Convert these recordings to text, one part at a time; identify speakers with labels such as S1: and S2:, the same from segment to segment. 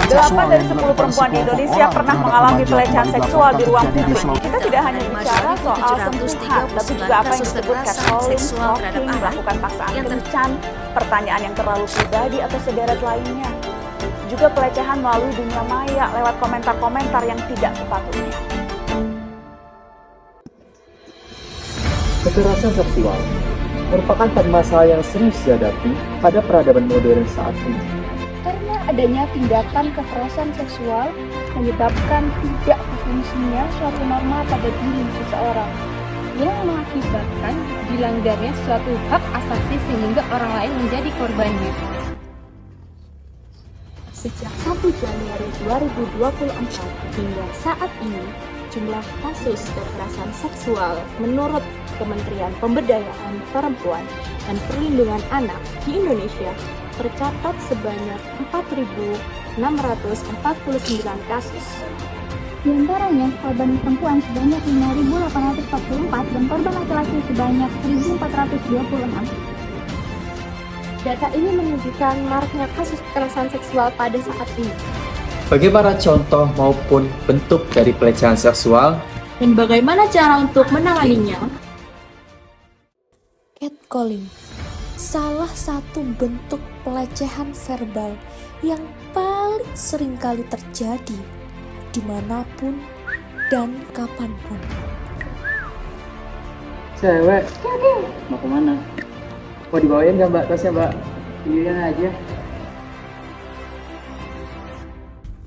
S1: 8 dari 10 perempuan di Indonesia pernah mengalami pelecehan seksual di ruang publik. Kita tidak hanya bicara soal sentuhan, tapi juga apa yang disebut catcalling, stalking, melakukan paksaan kencan, pertanyaan yang terlalu pribadi atau sederet lainnya. Juga pelecehan melalui dunia maya lewat komentar-komentar yang tidak sepatutnya.
S2: Kekerasan seksual merupakan masalah yang serius dihadapi pada peradaban modern saat ini.
S3: Karena adanya tindakan kekerasan seksual menyebabkan tidak berfungsinya suatu norma pada diri seseorang yang mengakibatkan dilanggarnya suatu hak asasi sehingga orang lain menjadi korbannya.
S4: Sejak 1 Januari 2024 hingga saat ini, jumlah kasus kekerasan seksual menurut Kementerian Pemberdayaan Perempuan dan Perlindungan Anak di Indonesia tercatat sebanyak 4.649 kasus.
S3: Di antaranya, korban perempuan sebanyak 5.844 dan korban laki-laki sebanyak 1.426.
S4: Data ini menunjukkan maraknya kasus kekerasan seksual pada saat ini.
S5: Bagaimana contoh maupun bentuk dari pelecehan seksual?
S4: Dan bagaimana cara untuk menanganinya?
S6: Catcalling, salah satu bentuk pelecehan verbal yang paling sering kali terjadi dimanapun dan kapanpun.
S2: Cewek, mau kemana? Mau dibawain nggak mbak tasnya mbak? Pilihan aja.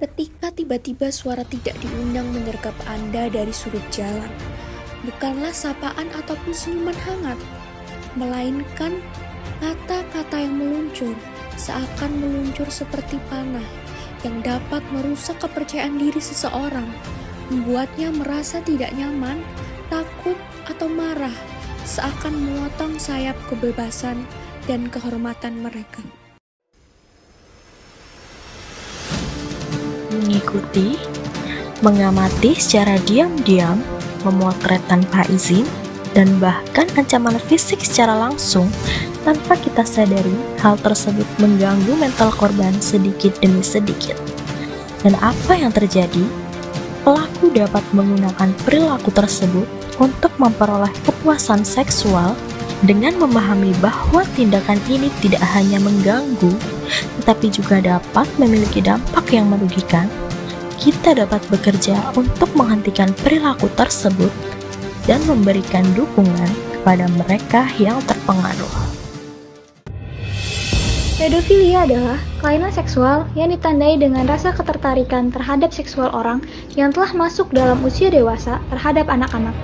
S6: Ketika tiba-tiba suara tidak diundang menyergap Anda dari sudut jalan, bukanlah sapaan ataupun senyuman hangat, melainkan kata-kata yang meluncur, seakan meluncur seperti panah, yang dapat merusak kepercayaan diri seseorang, membuatnya merasa tidak nyaman, takut, atau marah, seakan memotong sayap kebebasan dan kehormatan mereka.
S7: Mengikuti, mengamati secara diam-diam, memotret tanpa izin, dan bahkan ancaman fisik secara langsung tanpa kita sadari, hal tersebut mengganggu mental korban sedikit demi sedikit. Dan apa yang terjadi? Pelaku dapat menggunakan perilaku tersebut untuk memperoleh kepuasan seksual dengan memahami bahwa tindakan ini tidak hanya mengganggu, tetapi juga dapat memiliki dampak yang merugikan. Kita dapat bekerja untuk menghentikan perilaku tersebut dan memberikan dukungan kepada mereka yang terpengaruh.
S3: Pedofilia adalah kelainan seksual yang ditandai dengan rasa ketertarikan terhadap seksual orang yang telah masuk dalam usia dewasa terhadap anak-anak.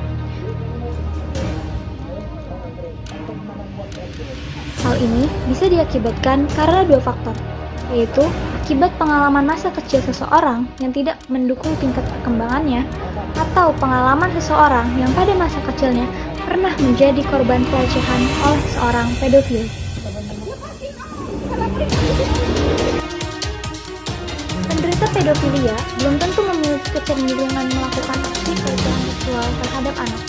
S3: Hal ini bisa diakibatkan karena dua faktor, yaitu akibat pengalaman masa kecil seseorang yang tidak mendukung tingkat perkembangannya, atau pengalaman seseorang yang pada masa kecilnya pernah menjadi korban pelecehan oleh seorang pedofil. Penderita pedofilia belum tentu memiliki kecenderungan melakukan aksi pelecehan seksual terhadap anak,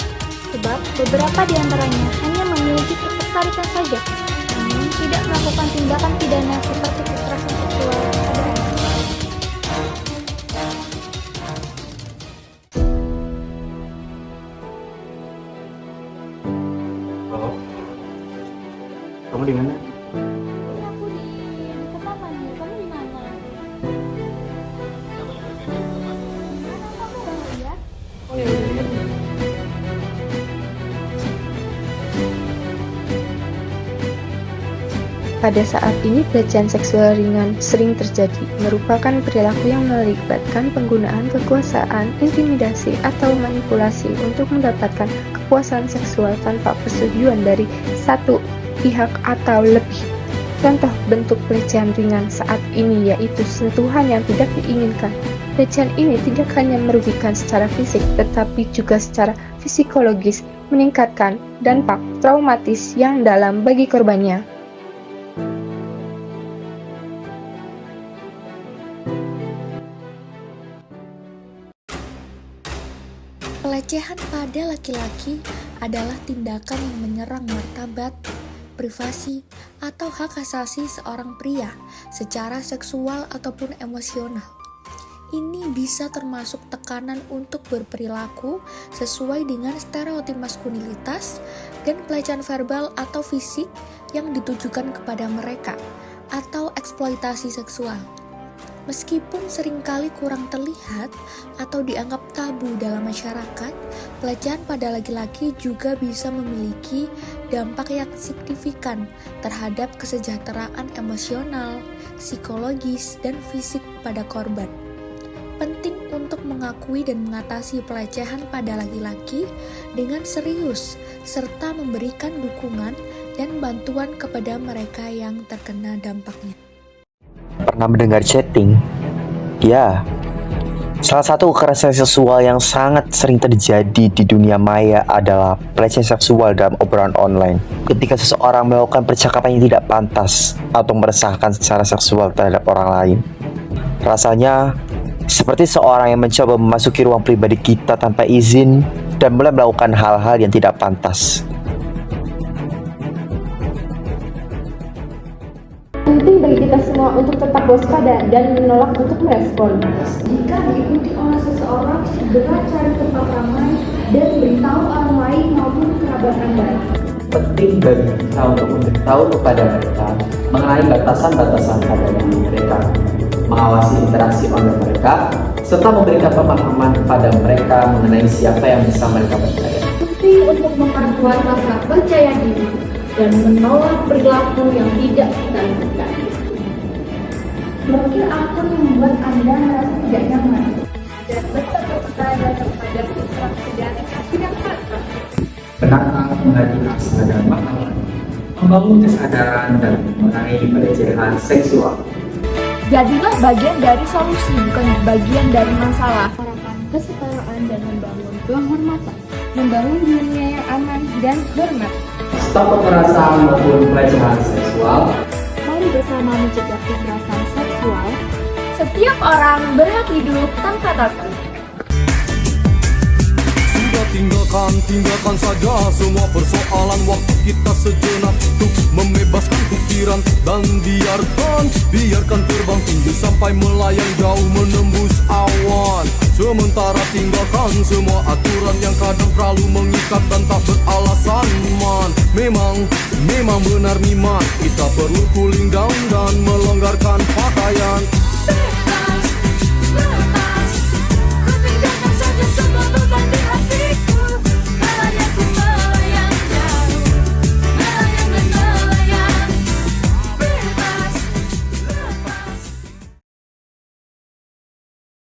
S3: sebab beberapa di antaranya hanya memiliki ketertarikan saja, namun tidak melakukan tindakan pidana seperti kekerasan seksual pada anak.
S2: Halo, kamu di mana?
S3: Aku di dekat taman, kamu di mana? Kamu ya?
S2: Oh iya.
S8: Pada saat ini, pelecehan seksual ringan sering terjadi, merupakan perilaku yang melibatkan penggunaan kekuasaan, intimidasi, atau manipulasi untuk mendapatkan kepuasan seksual tanpa persetujuan dari satu pihak atau lebih. Contoh bentuk pelecehan ringan saat ini yaitu sentuhan yang tidak diinginkan. Pelecehan ini tidak hanya merugikan secara fisik, tetapi juga secara psikologis, meningkatkan dampak traumatis yang dalam bagi korbannya.
S6: Pelecehan pada laki-laki adalah tindakan yang menyerang martabat, privasi, atau hak asasi seorang pria secara seksual ataupun emosional. Ini bisa termasuk tekanan untuk berperilaku sesuai dengan stereotip maskulinitas dan pelecehan verbal atau fisik yang ditujukan kepada mereka, atau eksploitasi seksual. Meskipun seringkali kurang terlihat atau dianggap tabu dalam masyarakat, pelecehan pada laki-laki juga bisa memiliki dampak yang signifikan terhadap kesejahteraan emosional, psikologis, dan fisik pada korban. Penting untuk mengakui dan mengatasi pelecehan pada laki-laki dengan serius, serta memberikan dukungan dan bantuan kepada mereka yang terkena dampaknya.
S9: Pernah mendengar chatting? Ya, salah satu kekerasan seksual yang sangat sering terjadi di dunia maya adalah pelecehan seksual dalam obrolan online. Ketika seseorang melakukan percakapan yang tidak pantas atau meresahkan secara seksual terhadap orang lain. Rasanya seperti seorang yang mencoba memasuki ruang pribadi kita tanpa izin dan mulai melakukan hal-hal yang tidak pantas.
S8: Penting bagi kita semua untuk tetap waspada dan menolak untuk merespon.
S10: Jika diikuti oleh seseorang, segera cari tempat ramai dan beritahu orang lain maupun kerabat Anda.
S5: Penting bagi kita untuk memberitahu kepada mereka mengenai batasan-batasan pada diri mereka, mengawasi interaksi online mereka, serta memberikan pemahaman kepada mereka mengenai siapa yang bisa mereka percaya.
S10: Penting untuk memperkuat rasa percaya diri dan menolak perilaku yang tidak kita inginkan. Blokir akun yang membuat Anda merasa tidak nyaman dan tetap waspada terhadap interaksi yang tidak pantas.
S5: Benarkah menghadirkan aksi dan pemahaman, membangun kesadaran dan mengenai pelecehan seksual?
S1: Jadilah bagian dari solusi, bukan bagian dari masalah.
S8: Menyuarakan kesetaraan dan membangun penghormatan, membangun dunia yang aman dan hormat.
S5: Stop kekerasan maupun pelecehan seksual.
S8: Mari bersama mencegah kekerasan seksual.
S1: Setiap orang berhak hidup tanpa takut.
S11: Tinggalkan saja semua persoalan. Waktu kita sejenak untuk membebaskan pikiran dan biarkan terbang tinggi sampai melayang jauh menembus awan. Sementara tinggalkan semua aturan yang kadang terlalu mengikat dan tak beralasan, man. Memang benar Miman, kita perlu cooling down dan melonggarkan